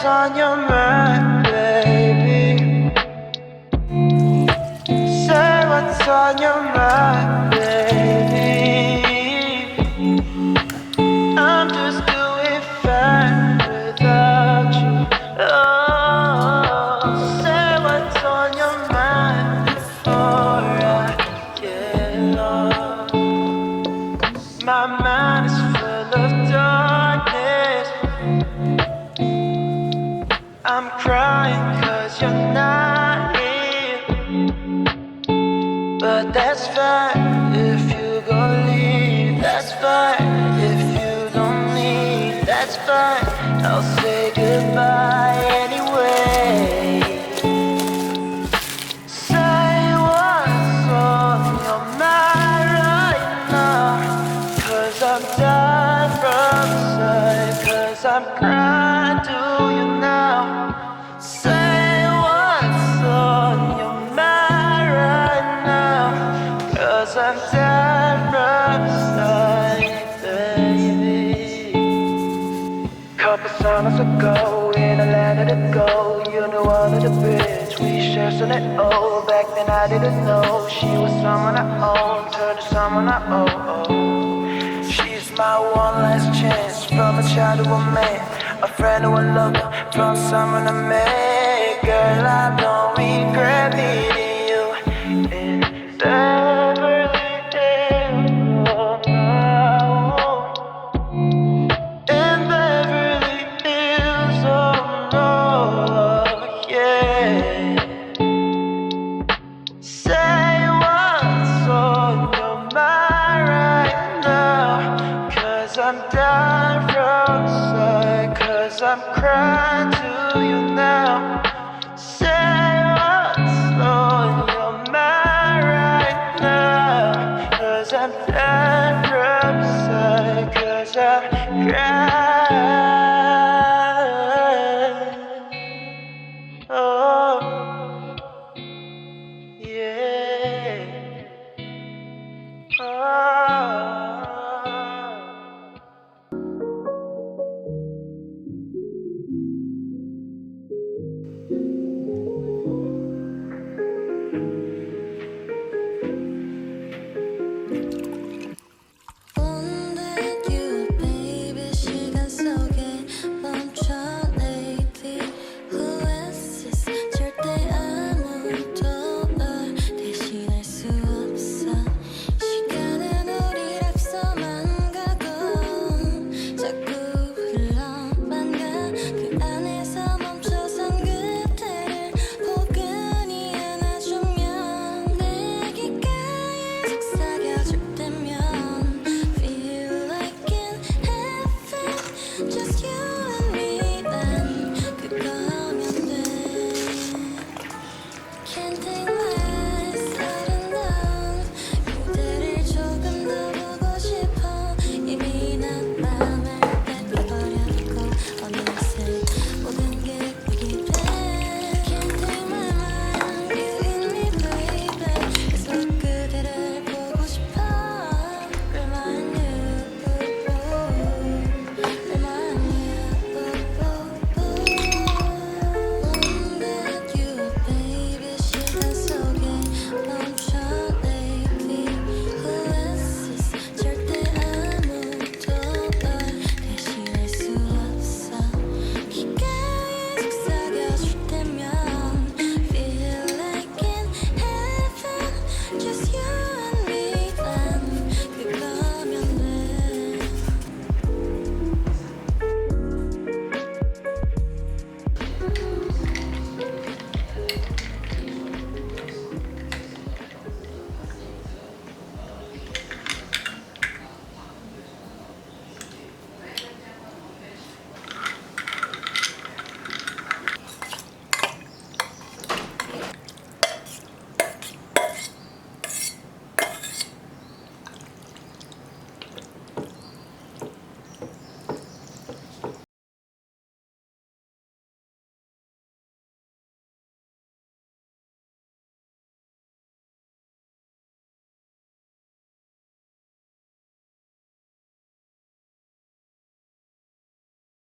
on your mind, baby? Say what's on your mind, baby. I'm just doing fine without you. Oh, say what's on your mind before I get lost. My mind is full of darkness. I'm crying 'cause you're not here. But that's fine if you gon' leave. That's fine if you don't need. That's fine, I'll say goodbye anyway. Say what's on your mind right now, 'cause I'm dying from inside, 'cause I'm crying to you now. Say what's on your mind right now, 'cause I'm dying from inside, baby. Couple summers ago, in a land of the gold, you knew under the bridge, we shared something old. Back then I didn't know she was someone I own, turned to someone I owe. She's my one last chance, from a child to a man, a friend to a lover, from someone I met. Girl, I don't regret meeting you in Beverly Hills. In Beverly Hills, oh no, yeah. Say what's on your mind right now, 'cause I'm dying from inside, 'cause I'm crying to you now. Say what's on your mind right now, 'cause I'm dying.